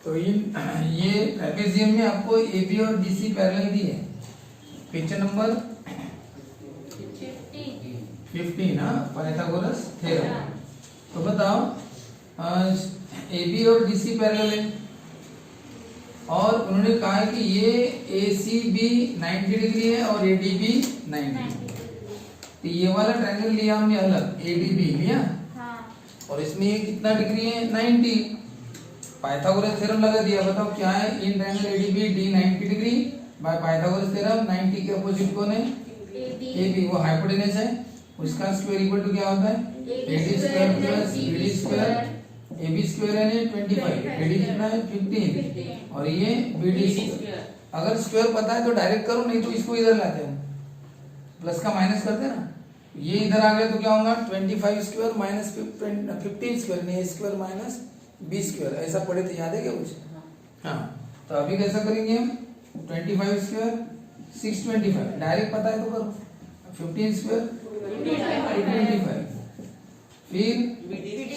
तो ये ट्रेपेजियम में आपको AB और DC पैरेलल दी है। पिक्चर नंबर 15 ना, पाइथागोरस थ्योरम। तो बताओ AB और DC पैरेलल है और उन्होंने कहा है कि ये ACB 90 डिग्री है और ADB 90। तो ये वाला ट्रायंगल लिया हमने अलग, ADB लिया और इसमें ये कितना डिग्री है 90। पाइथागोरस थ्योरम लगा दिया। बताओ क्या है, in triangle ADB D 90 degree by Pythagoras theorem 90 के अपोजिट कौन है AB, वो हाइपोटेनस है, उसका स्क्वायर इक्वल टू क्या होता है AD square plus BD square. AB square है 25, AD कितना है 15 और ये BD स्क्वायर। अगर स्क्वायर पता है तो डायरेक्ट करो, नहीं तो इसको इधर लाते हैं, प्लस का माइनस करते हैं ना, ये इधर आ गया तो क्या होगा 25 स्क्वायर माइनस 15 स्क्वायर, नहीं A square minus B square. ऐसा पढ़े थे, याद है क्या कुछ? हाँ, तो अभी कैसा करेंगे हम 25 स्क्वायर 625, डायरेक्ट पता है तो करो, 15 स्क्वायर 225, फिर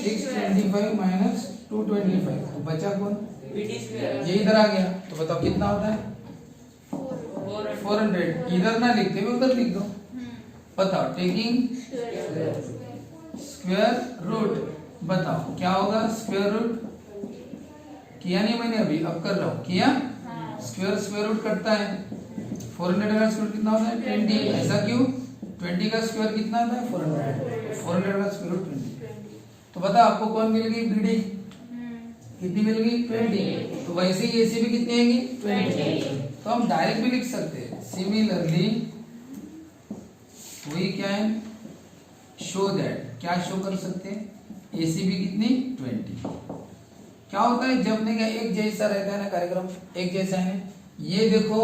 625 माइनस 225, तो बचा कौन ये इधर आ गया। तो बताओ कितना होता है 400। इधर ना लिखते हुए उधर लिख दो। बताओ टेकिंग स्क्वायर रूट, बताओ क्या होगा स्क्वायर रूट, किया नहीं मैंने अभी, अब कर रहा हूं, किया स्क्वायर रूट कटता है 400 का स्क्वायर कितना होता है 20। ऐसा क्यों, 20 का स्क्वायर कितना होता है 400 का स्क्वायर रूट 20। तो बताओ आपको कौन मिल गई BD, कितनी मिल गई 20। तो वैसे ही AC भी कितनी आएगी 20। तो हम डायरेक्ट भी लिख सकते हैं, सिमिलरली वही क्या है शो दैट, क्या शो कर सकते हैं AC भी कितनी 20। क्या होता है जब नहीं एक जैसा रहता है ना कार्यक्रम, एक जैसा है, ये देखो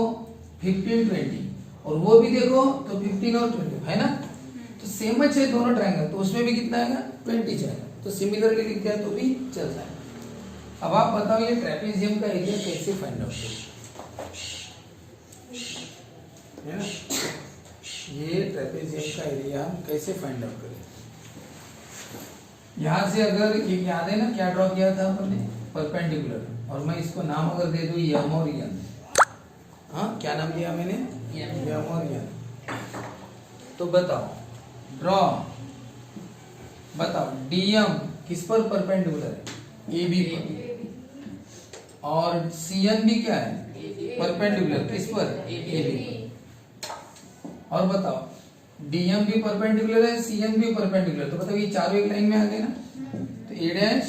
15 20 और वो भी देखो तो 15 और 20 है ना, तो सेम है दोनों ट्रायंगल, तो उसमें भी कितना आएगा 20 जाएगा, तो सिमिलरली लिख दिया तो भी चलता है। अब आप बताओ ये ट्रेपेजियम का एरिया कैसे फाइंड आउट है ना, ये ट्रेपेजियम का एरिया हम कैसे फाइंड आउट करें। यहां से अगर ये याद है ना क्या ड्रॉ किया था हमने परपेंडिकुलर, और मैं इसको नाम अगर दे दूं यम और यन, हाँ क्या नाम दिया मैंने यम और यन। तो बताओ ड्रॉ, बताओ DM किस पर परपेंडिकुलर है AB पर, और CN भी क्या है परपेंडिकुलर किस पर AB पर। और बताओ DM भी परपेंडिकुलर है CN भी परपेंडिकुलर, तो बताओ ये चारों एक लाइन में आ गए ना, तो A dash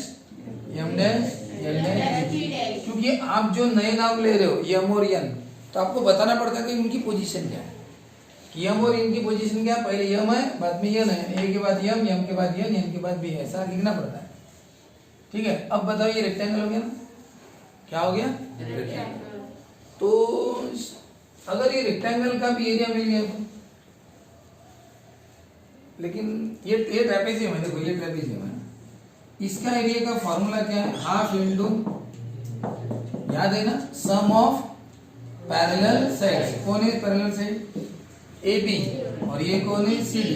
M dash N dash. क्योंकि आप जो नए नाम ले रहे हो यम और यन, तो आपको बताना पड़ता है कि इनकी पोजीशन क्या है, कि यम और इनकी पोजीशन क्या है, पहले यम है बाद में यन है, A के बाद यम, यम के बाद यन, यन के बाद B, ऐसा लिखना पड़ता है। ठीक है, अब बताओ ये रेक्टेंगल हो गया ना, क्या हो गया रेक्टेंगल। तो अगर ये रेक्टेंगल का भी एरिया मिल गया तो, लेकिन ये ट्रेपेजियम है, देखो ये ट्रेपेजियम है, इसका एरिया का फॉर्मूला क्या है हाफ इंटू, याद है ना, सम ऑफ पैरेलल साइड्स। कौन है पैरेलल साइड AB और ये कौन है CD,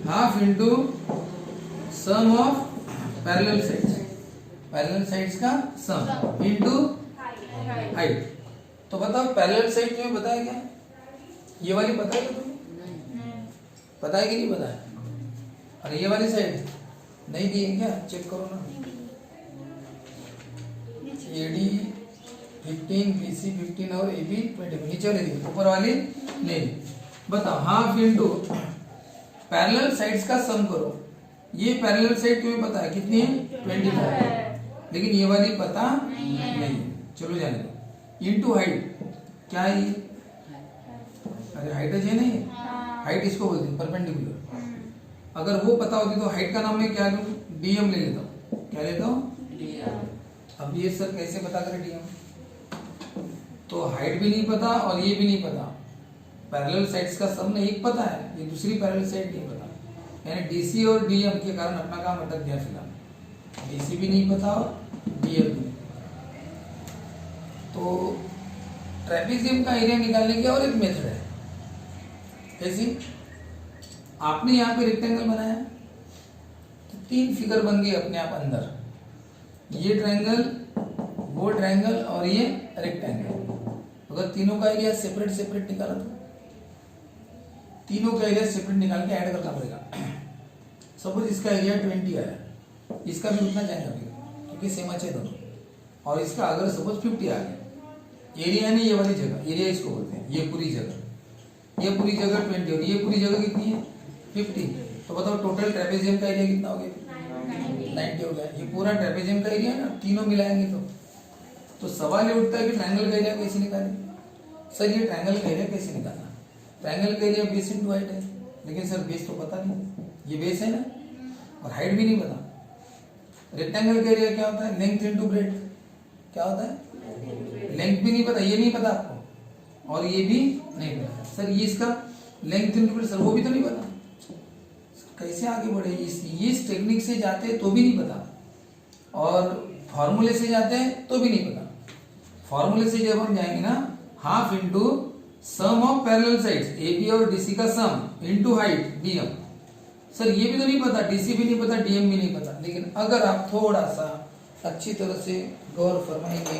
half into sum of parallel sides, parallel sides का सम इंटू हाइट। तो बताओ पैरेलल साइड तुम्हें पता है क्या, ये वाली पता है तुम्हें, पता है कि नहीं पता है, अरे ये वाली साइड नहीं दी है क्या, चेक करो ना, AD 15 BC 15 और AB 20, नीचे वाली दी, ऊपर वाली नहीं। बताओ हाफ इंटू पैरेलल साइड्स का सम करो, ये पैरेलल साइड तुम्हें पता है कितनी है 25, लेकिन ये वाली पता नहीं, चलो जाने दो। इंटू हाइट क्या है ये, अरे हाइट है नहीं, हाइट इसको बोलते हैं परपेंडिकुलर। अगर वो पता होती तो हाइट का नाम मैं क्या लूं DM ले लेता हूं, क्या लेता हूं। अब ये सर कैसे पता करें DM, तो हाइट भी नहीं पता और ये भी नहीं पता, पैरेलल साइड्स का सम नहीं पता है, ये दूसरी पैरेलल साइड नहीं पता, यानी DC और DM के कारण अपना काम अटक गया फिलहाल, DC भी नहीं पता और DM भी। तो ट्रेपेजियम का एरिया निकालने की और एक मेथड है, कैसी, आपने यहाँ पे रेक्टेंगल बनाया तो 3 फिगर बन गए अपने आप अंदर, ये ट्रायंगल, वो ट्रायंगल और ये रेक्टेंगल, अगर तीनों का एरिया सेपरेट सेपरेट निकाला तो तीनों का एरिया सेपरेट निकाल के ऐड करना पड़ेगा। सपोज इसका एरिया 20 आया, इसका भी उतना जाएगा क्योंकि सेम अच्छे दोनों, और इसका अगर सपोज 50 आ गया, एरिया नहीं ये वाली जगह, एरिया इसको बोलते हैं, ये पूरी जगह, ये पूरी जगह 20 और ये पूरी जगह कितनी है 50, तो बताओ टोटल ट्रेपेजियम का एरिया कितना हो गया 90 हो गया। ये पूरा ट्रेपेजियम का एरिया है ना, तीनों मिलाएंगे तो सवाल ये उठता है कि ट्रायंगल का एरिया कैसे निकालें। सर ये ट्रायंगल का एरिया कैसे निकालना, ट्रायंगल का एरिया बेस इंटू हाइट है, लेकिन सर बेस तो पता नहीं, ये बेस है ना और हाइट भी नहीं पता। रेक्टेंगल का एरिया क्या होता है, लेंथ इंटू ब्रेड, क्या होता है लेंथ भी नहीं पता, ये नहीं पता आपको और ये भी नहीं पता। सर ये इसका लेंथ इंटू ब्रेड, सर वो भी तो नहीं पता, कैसे आगे बढ़े। इस टेक्निक से जाते हैं तो भी नहीं पता और फॉर्मूले से जाते हैं तो भी नहीं पता। फॉर्मूले से जब हम जाएंगे ना, half into sum of parallel sides AB और DC का sum into height DM, sir ये भी तो नहीं पता, DC भी नहीं पता, DM भी नहीं पता। लेकिन अगर आप थोड़ा सा अच्छी तरह से गौर फरमाएंगे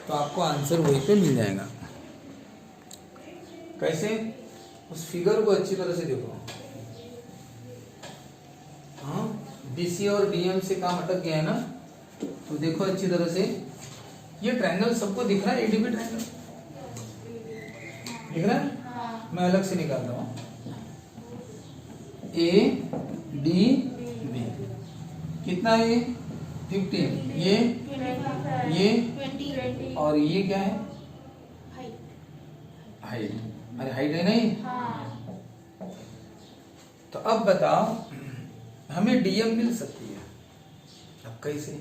तो आपको आंसर वही पे मिल जाएगा। कैसे, उस फिगर को अच्छी तरह से देखो। हाँ, DC और DM से काम अटक गया है ना, तो देखो अच्छी तरह से, ये ट्रायंगल सबको दिख रहा है, ADB ट्रायंगल दिख रहा है। मैं अलग से निकाल रहा हूँ, ADB कितना है, 15, ये 20 और ये क्या है हाइट। अरे हाइट है नहीं, तो अब बताओ हमें DM मिल सकती है, अब कैसे।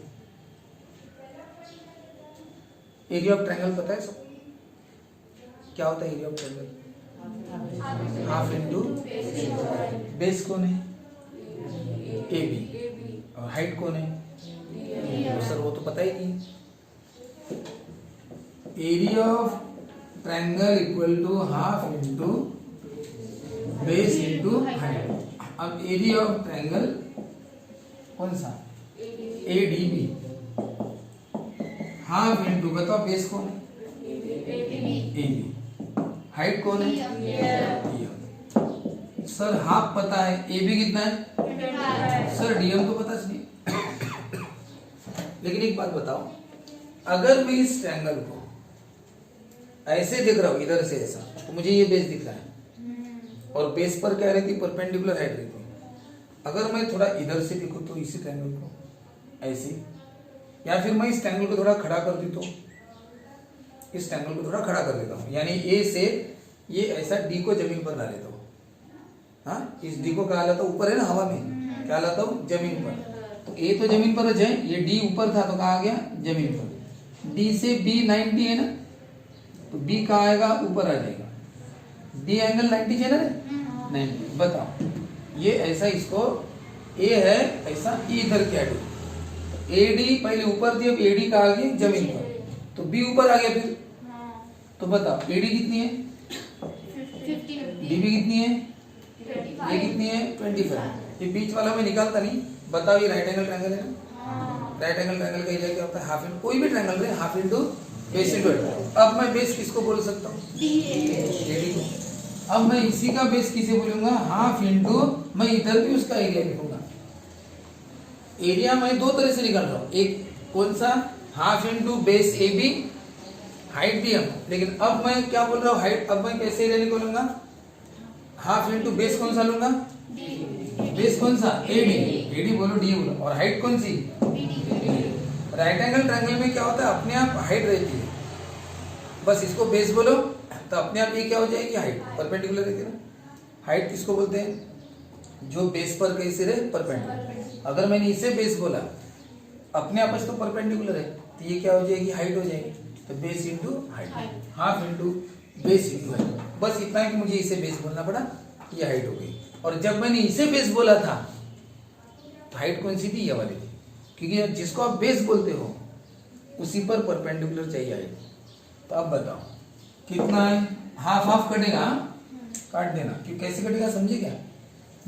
एरिया ऑफ ट्रायंगल पता है सबको, क्या होता है area of triangle, half into base कौन है AB और हाइट कौन है, तो सर वो तो पता ही नहीं। Area of triangle equal to half into base into height. अब एरिया ऑफ ट्रायंगल कौन सा, ADB, हाफ इंटू बताओ बेस कौन है AB, हाइट कौन है DM। सर हाफ पता है, AB कितना है सर, DM तो पता नहीं। लेकिन एक बात बताओ, अगर मैं इस ट्रायंगल को ऐसे देख रहा हूं इधर से ऐसा, तो मुझे ये बेस दिख रहा है और बेस पर क्या रहती है, परपेंडिकुलर हाइट रहती है। अगर मैं थोड़ा इधर से देखूं तो इसी ट्रायंगल को ऐसे, या फिर मैं इस ट्रायंगल को थोड़ा खड़ा कर दी तो इस ट्रायंगल को थोड़ा खड़ा कर देता हूँ, यानी A से ये ऐसा D को जमीन पर ला लेता हूँ। हाँ, इस D को क्या लाता हूँ, ऊपर है ना हवा में, क्या लाता हूँ जमीन पर। तो A तो जमीन पर है, ये D ऊपर था तो कहाँ आ गया जमीन पर। D से B 90 है ना, तो B कहाँ आएगा, ऊपर आ जाएगा। D एंगल 90 है ना 90। बताओ ये ऐसा, इसको A है ऐसा, E इधर क्या है, AD पहले ऊपर थी, अब AD कहाँ आ गई जमीन पर, तो B ऊपर आ गया फिर। तो बताओ AD कितनी है 50, DB कितनी है, ये कितनी है 25। ये बीच वाला मैं निकालता नहीं। बताओ ये राइट एंगल ट्रायंगल है ना, राइट एंगल ट्रायंगल का एरिया क्या होता है, हाफ इंटू, कोई भी ट्रायंगल रहे half into base into height. अब मैं बेस किसको बोल सकता हूँ, AD को। अब मैं इसी का बेस किसे बोलूंगा, हाफ इंटू, मैं इधर भी उसका एरिया लिखूंगा। एरिया मैं दो तरह से निकाल रहा हूँ, एक कौन सा, half into base AB, height DM। लेकिन अब मैं क्या बोल रहा हूँ, हाइट, अब मैं कैसे एरिया निकालूंगा, हाफ इंटू बेस कौन सा लूंगा, बेस कौन सा AD बोलो, D बोलो, और हाइट कौन सी राइट एंगल ट्रायंगल में क्या होता है, अपने आप हाइट रहती है, बस इसको बेस बोलो तो अपने आप ये क्या हो जाएगी, हाइट परपेंडिकुलर रहती है ना। हाइट किसको बोलते हैं, जो बेस पर कैसे रहे, परपेंडिकुलर। अगर मैंने इसे बेस बोला, अपने आपस तो परपेंडिकुलर है, तो ये क्या हो जाएगी, हाइट हो जाएगी। तो base into height, half into base into height, बस इतना है कि मुझे इसे बेस बोलना पड़ा, ये हाइट हो गई। और जब मैंने इसे बेस बोला था तो हाइट कौन सी थी, ये वाली थी, क्योंकि जिसको आप बेस बोलते हो उसी पर परपेंडिकुलर चाहिए हाइट। तो अब बताओ कितना है, हाफ हाफ कटेगा, काट देना, क्यों कैसे कटेगा समझे क्या,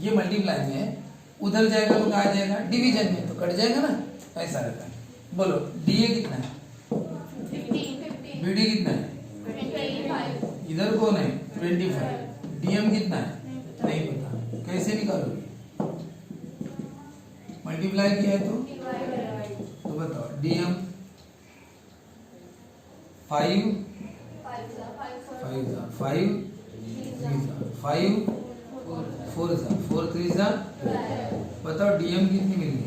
ये मल्टीप्लाई में उधर जाएगा तो कहा जाएगा डिवीजन में, तो कट जाएगा ना, ऐसा रहता है। बोलो डीए कितना है, बीडी कितना है, इधर कौन है 25, डीएम कितना है नहीं पता, कैसे निकालोगे, मल्टीप्लाई किया है तो बताओ डीएम 5 4 3 बताओ डीएम कितनी मिल गई,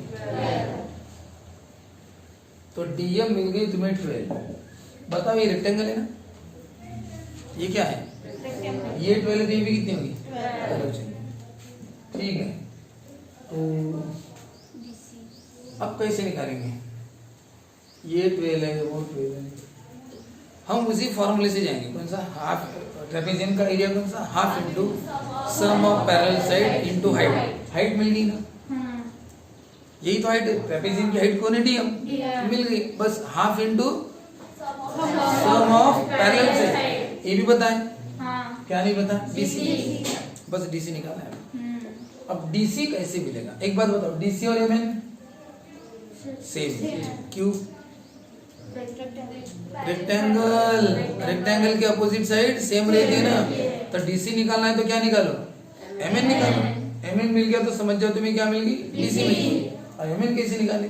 तो डीएम मिल गई तुम्हें 12। बताओ ये रेक्टेंगल है ना, ये क्या है, ये 12 है तो ये भी कितनी होगी, ठीक है। तो अब कैसे निकालेंगे, ये 12 है वो 12 है, हम उसी फॉर्मूले से जाएंगे, कौन सा, हाफ ट्रेपेजियन का एरिया कौन सा, half into sum of parallel side into height, height मिल गई ना, यही तो हाइट है, ट्रेपेजियन की हाइट कौन है डीएम, मिल गई, बस half into sum of parallel side, ये भी बताएं, क्या नहीं बता, डीसी, बस डीसी निकालना है। अब डीसी कैसे मिलेगा, एक बात बताओ, डीसी और एमएन सेम, क्यों, रेक्टेंगल के अपोजिट साइड सेम रहती है ना, तो डीसी निकालना है तो क्या निकालो, एमएन निकालो, एमएन मिल गया तो समझ जाओ तुम्हें क्या मिल गई, डीसी मिल गई। और एमएन कैसे निकाले,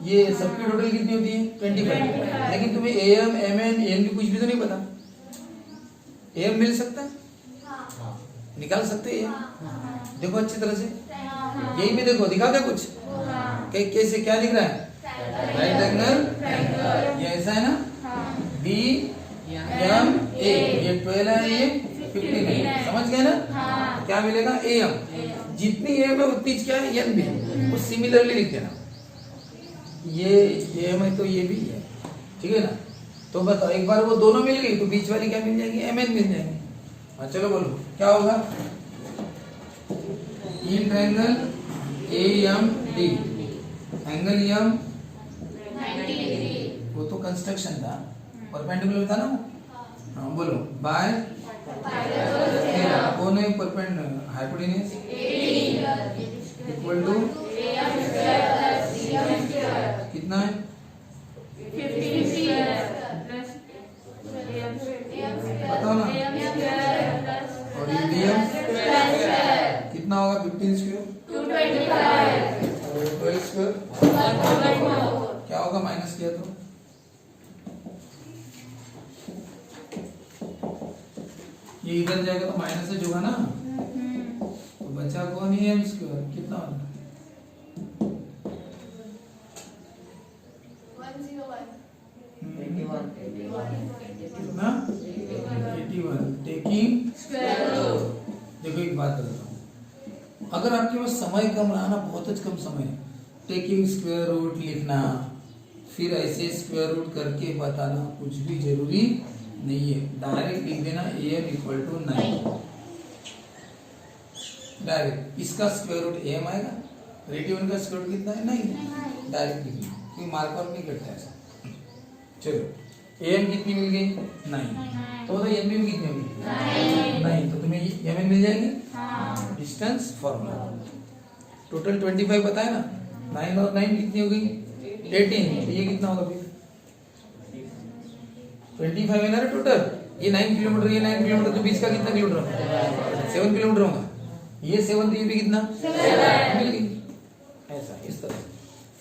ये सबकी टोटल कितनी होती है 25, लेकिन तुम्हें एएम एमएन एन भी कुछ भी तो नहीं पता, एएम मिल सकता है, निकाल सकते हैं, देखो अच्छी तरह से, यही भी देखो, दिखा क्या कुछ, कैसे क्या लिख रहा है, राइट एंगल, ये ऐसा है ना, डी एम ए, ये 12 है, ये 15 है, समझ गए ना, क्या मिलेगा एम, जितनी एम है उतनी क्या है एन भी, वो सिमिलरली लिख देना, ये एम है तो ये भी है, ठीक है ना। तो बताओ एक बार वो दोनों मिल गई तो बीच वाली क्या मिल जाएगी, एम एन मिल जाएगी। हाँ चलो बोलो क्या होगा, in triangle A M D, angle M 90 degree, वो तो कंस्ट्रक्शन था, परपेंडिकुलर था ना। हाँ बोलो बाय कौन है परपेंडिकुलर, हाइपोटेन्यूज इक्वल टू कितना है 15 बताओ ना, और मीडियम कितना होगा 15 स्क्वायर 12 स्क्वायर क्या होगा, माइनस किया तो ये इधर जाएगा तो माइनस से होगा ना, तो बचा कौन है एम स्क्वायर, कितना होगा 81 टेकिंग स्क्वायर रूट। देखो एक बात बताता हूँ, अगर आपके पास समय कम रहा ना, बहुत कम समय, टेकिंग स्क्वायर रूट लिखना फिर ऐसे स्क्वायर रूट करके बताना कुछ भी जरूरी नहीं है, डायरेक्ट लिख देना am इक्वल टू 9, डायरेक्ट इसका स्क्वायर रूट am आएगा, रेडियन का स्क्वायर रूट कितना है 9, डायरेक्ट लिख लो, कोई मार्कआउट नहीं करता ऐसा। चलो am कितनी मिल गई 9, तो एम भी कितनी होगी 9, तो तुम्हें एम मिल जाएगी, डिस्टेंस फॉर्मूला, टोटल 25 बताया ना, 9 और 9 कितनी होगी 18, तो ये कितना होगा फिर 25 है ना टोटल, ये 9 किलोमीटर, ये 9 किलोमीटर, तो बीच का कितना किलोमीटर होगा 7 किलोमीटर होगा, ये 7 तो ये भी कितना 7 मिल गई, ऐसा इस तरह।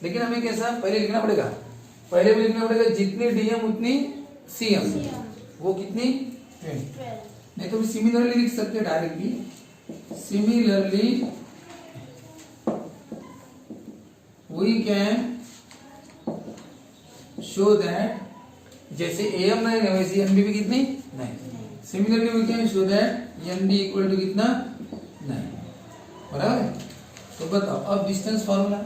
लेकिन हमें कैसा पहले लिखना पड़ेगा, पहले भी लिखना पड़ेगा जितनी डीएम उतनी सीएम, वो कितनी 20, नहीं तो सिमिलरली लिख सकते हैं directly, similarly we can show that, जैसे एम 9 है वैसे एन भी कितनी 9, similarly we can show that N D equal to कितना 9, बराबर। तो बताओ अब डिस्टेंस फॉर्मूला,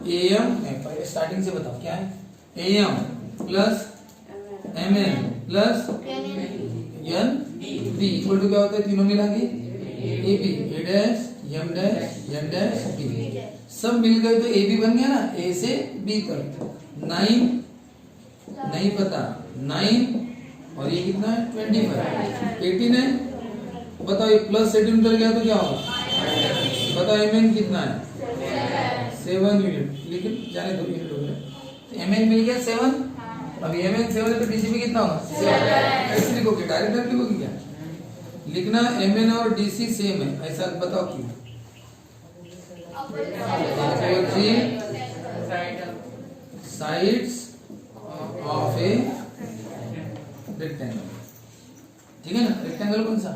एम पहले स्टार्टिंग से बताओ क्या है, M plus M N plus N D equal to क्या होता है, तीनों मिला के A B, A dash M dash N dash D, सब मिल गए तो ए बी बन गया ना, ए से बी तक। 9 नहीं पता 9 और ये कितना है 25, 18 है, बताओ ये प्लस 18 उधर गया तो क्या होगा, बताओ एम एन कितना है 7 यूनिट, लेकिन जाने दो यूनिट हो गया। तो mn मिल गया 7। अब mn 7 है तो dcb कितना होगा 7। ऐसे लिखोगे, डायरेक्ट लिखोगे क्या? लिखना mn और dc सेम है, ऐसा बताओ क्यों? साइड्स ऑफ ए रेक्टेंगल, ठीक है ना? रेक्टेंगल कौन सा?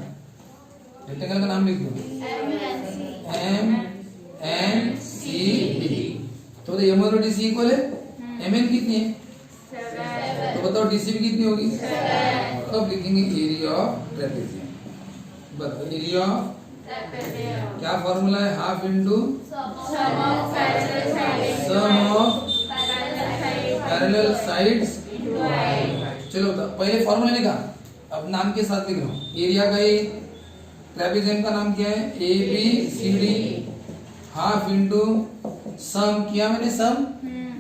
रेक्टेंगल का नाम लिख दो, एम एन सी डी। तो एम और डी सी इक्वल है। एम एन कितनी है? तो बताओ डी सी भी कितनी होगी? अब लिखेंगे एरिया ऑफ ट्रेपेजियम। बताओ एरिया ऑफ, क्या फॉर्मूला है? Half into sum of parallel sides. चलो तो पहले फॉर्मूला लिखा, अब नाम के साथ लिख रहा हूँ। एरिया का ये ट्रेपेजियम का नाम क्या है? A B C D. Half into sum किया मैंने, सम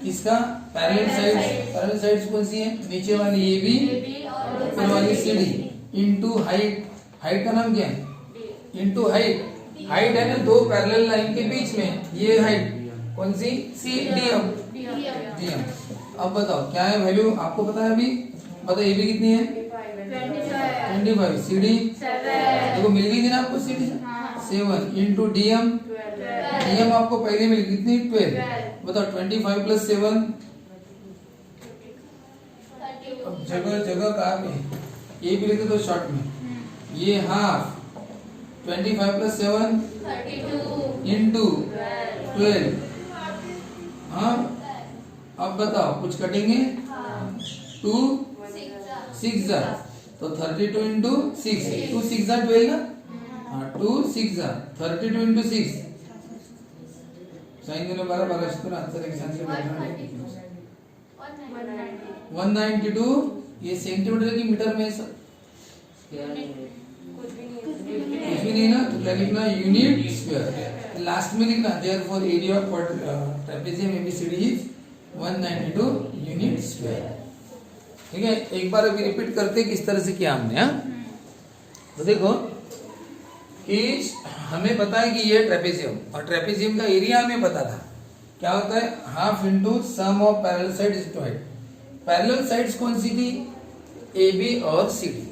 किसका? Parallel sides. पैरेलल साइड्स कौन सी है? नीचे वाली ए बी, ऊपर वाली C D. Into height, height का नाम क्या है? इंटू हाइट, हाइट है ना दो पैरेलल लाइन के बीच में, ये हाइट कौन सी? C D M, D M. अब बताओ क्या है वैल्यू, आपको पता है अभी? बताओ ए बी कितनी है? 25। सी डी देखो मिल गई थी ना आपको, C D 7 into D M. D M आपको पहले मिल कितनी? 12। बताओ 25 प्लस 7, अब जगह जगह कहाँ पे? ए भी लिखे तो शॉर्ट में, ये हाफ 25 प्लस 7 इंटू 12। हाँ अब बताओ कुछ कटेंगे? 2 6 जा, तो 32 इंटू 6, 2 6 जा 12 ना? हाँ 2 6 जा 32 इंटू 6, साइन देने 12 12 से आंसर एक सेंटीमीटर 192। ये सेंटीमीटर की मीटर में सर कुछ भी नहीं ना, तो क्या लिखना? Unit square. लास्ट में लिखना therefore area of trapezium ABCD is 192 unit square. ठीक है, एक बार अभी रिपीट करते किस तरह से किया हमने। तो देखो कि हमें पता है कि ये ट्रेपेजियम, और ट्रेपेजियम का एरिया हमें पता था क्या होता है? Half into sum of parallel sides to height. Parallel sides कौन सी थी? ए बी और सी डी,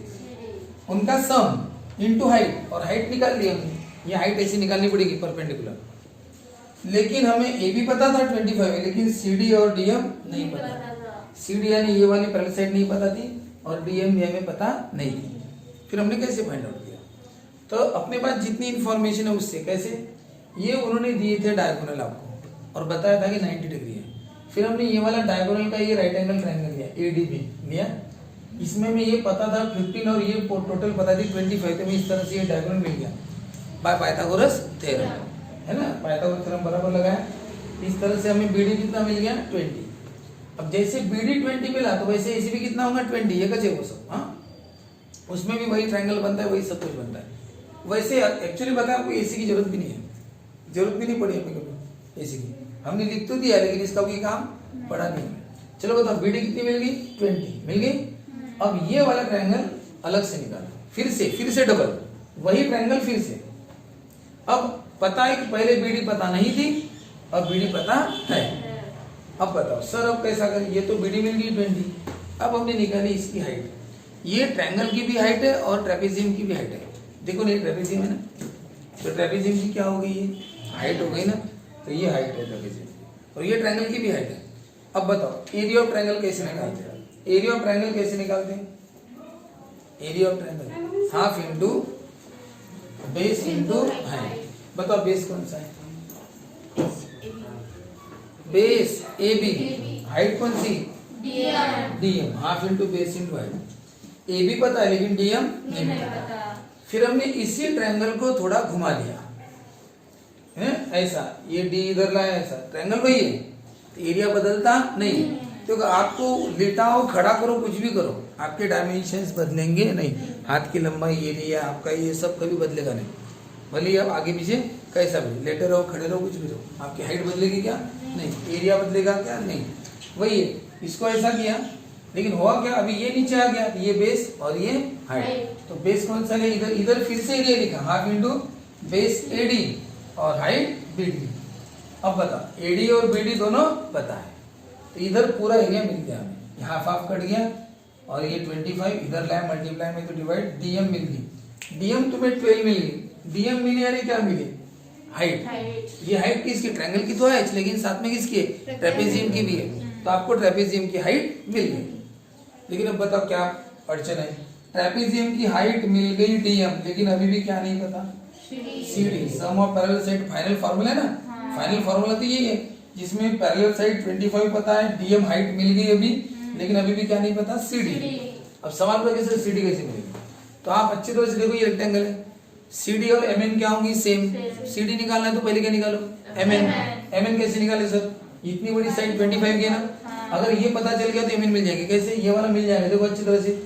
उनका सम इंटू हाइट, और हाइट निकाल ली हमने। ये हाइट ऐसी निकालनी पड़ेगी परपेंडिकुलर, लेकिन हमें ए बी पता था 25 है, लेकिन सी डी और डी एम नहीं पता। सी डी यानी ये वाली पैरेलल साइड नहीं पता थी, और डी एम ये हमें पता नहीं थी। फिर हमने कैसे फाइंड आउट किया? तो अपने पास जितनी इंफॉर्मेशन है उससे कैसे, ये उन्होंने दिए थे डायगोनल आपको, और बताया था कि 90 डिग्री है। फिर हमने ये वाला डायगोनल का ये राइट एंगल ट्रायंगल लिया, एडीबी लिया। इसमें में ये पता था 15 और ये टोटल पता थी 25, तो इस तरह से ये डायगोनल मिल गया बाय पाइथागोरस थ्योरम, है ना? पाइथागोरस थ्योरम बराबर लगाया। इस तरह से हमें बीडी कितना मिल गया? 20। अब जैसे बीडी 20 मिला तो वैसे एसी भी कितना होगा? 20। ये कचे वो सब, हाँ उसमें भी वही ट्रायंगल बनता है, वही सब कुछ बनता है। वैसे एक्चुअली बताया आपको एसी की जरूरत भी नहीं है, जरूरत भी नहीं पड़ी हमें कभी एसी की। हमने लिख तो दिया, लेकिन इसका कोई काम पड़ा नहीं हमें। चलो बताओ बीडी कितनी मिल गई? 20 मिल गई। अब ये वाला ट्रायंगल अलग से निकालो, फिर से डबल वही ट्रायंगल फिर से। अब पता है कि पहले बीडी पता नहीं थी, अब बीडी पता है। अब बताओ सर अब कैसा करें? ये तो बीडी मिल गई 20, अब हमने निकाली इसकी हाइट। ये ट्रायंगल की भी हाइट है और ट्रेपेजियम की भी हाइट है। देखो ना ये ट्रेपेजियम है ना, तो ट्रेपेजियम की क्या हो गई? ये हाइट हो गई ना, तो ये हाइट है ट्रेपेजियम की, और ये ट्रायंगल की भी हाइट है। अब बताओ एरिया ऑफ ट्रायंगल कैसे निकालते हैं? एरिया ऑफ ट्रायंगल कैसे निकालते हैं? Area of triangle half into base into height. बताओ बेस कौन सा है? बेस ए बी, हाइट कौन सी? DM. Half into base into height. A B पता है लेकिन डीएम नहीं पता। फिर हमने इसी ट्रायंगल को थोड़ा घुमा लिया है, ऐसा ये डी इधर लाया, ऐसा ट्रायंगल वही है, एरिया बदलता नहीं। क्योंकि आपको लिटाओ, खड़ा करो, कुछ भी करो, आपके डायमेंशंस बदलेंगे नहीं। हाथ की लंबाई, एरिया आपका, ये सब कभी बदलेगा नहीं। भले आप आगे पीछे कैसा भी लेटे रहो, खड़े रहो, कुछ भी रहो, आपकी हाइट बदलेगी क्या? नहीं। एरिया बदलेगा क्या? नहीं। वही है, इसको ऐसा किया, लेकिन हुआ क्या? अभी ये नीचे आ गया, ये बेस और ये हाइट। तो बेस कौन सा है? इधर इधर फिर से एरिया लिखा, हाफ इंटू बेस एडी और हाइट बीडी। अब बता एडी और बीडी दोनों पता है, तो इधर पूरा एरिया मिल गया हमें, यहाँ हाफ कट गया और ये 25 इधर लाया मल्टीप्लाई में तो डिवाइड, डीएम मिल गई, डीएम तुम्हें 12 मिल गई, डीएम मिली यानी क्या मिली, हाइट। ये हाइट किसकी, ट्रायंगल की तो है लेकिन साथ में किसकी है, ट्रेपेजियम की भी है, तो आपको ट्रेपेजियम की हाइट मिल गई। लेकिन अब बताओ क्या अड़चन है, ट्रेपेजियम की हाइट मिल गई डीएम, लेकिन अभी भी क्या नहीं पता, CD, sum of parallel side, final formula है ना, फाइनल फार्मूला तो यही है जिसमें पैरेलल साइड 25 पता है, डीएम हाइट मिल गई अभी, लेकिन अभी भी क्या नहीं पता, सीडी। अब सवाल पर कैसे सीडी कैसे मिलेगी, तो आप अच्छी तरह से देखो ये रेक्टेंगल है, सीडी और एमएन क्या होंगी, सेम, सीडी निकालना है तो पहले क्या निकालो, एमएन। एमएन कैसे निकाले सर, इतनी बड़ी साइड 25 की है ना, अगर ये पता चल गया तो एमएन मिल जाएगी, कैसे, ये वाला मिल जाएगा, देखो अच्छी तरह से,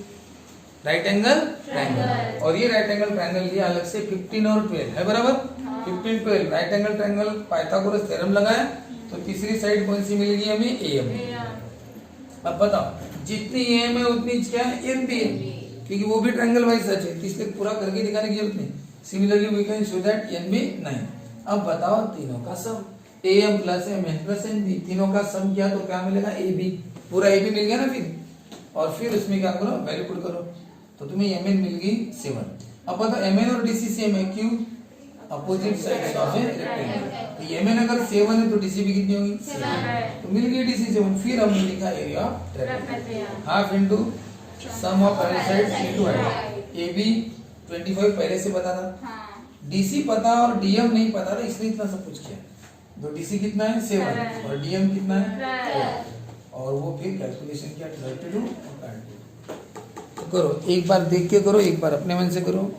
राइट एंगल ट्रायंगल, और ये राइट एंगल ट्रायंगल लिया अलग से 15 और 12 है बराबर, 15 12 right angle triangle Pythagoras theorem लगाया, तो तीसरी साइड कौन सी मिल गई हमें, एएम। अब बताओ जितनी एएम है उतनी क्या है, एम भी है, क्योंकि वो भी ट्रायंगल वाइज सच है, इसलिए पूरा करके दिखाने की जरूरत नहीं। Similarly we can show that N B 9। अब बताओ तीनों का sum, AM plus MN plus NB, तीनों का सम किया तो क्या मिलेगा, एबी, पूरा एबी मिल गया ना फिर, और फिर उसमें क्या करो, वैल्यू पुट करो, तो तुम्हें एमएन मिल गई 7। अब बताओ एमएन और डीसी सेम है, क्यों, opposite sides of a rectangle, तो एमएन अगर 7 है तो डीसी भी कितनी होगी, 7, तो मिल गई डीसी 7। फिर हमने लिखा area of triangle, half into sum of parallel sides into height, AB 25 पहले से पता था, डीसी पता और डीएम नहीं पता था, इसलिए इतना सब कुछ किया। तो डीसी कितना है 7 और डीएम कितना है 12, और वो फिर कैलकुलेशन किया 32 और 32। करो एक बार देख के करो, एक बार अपने मन से करो।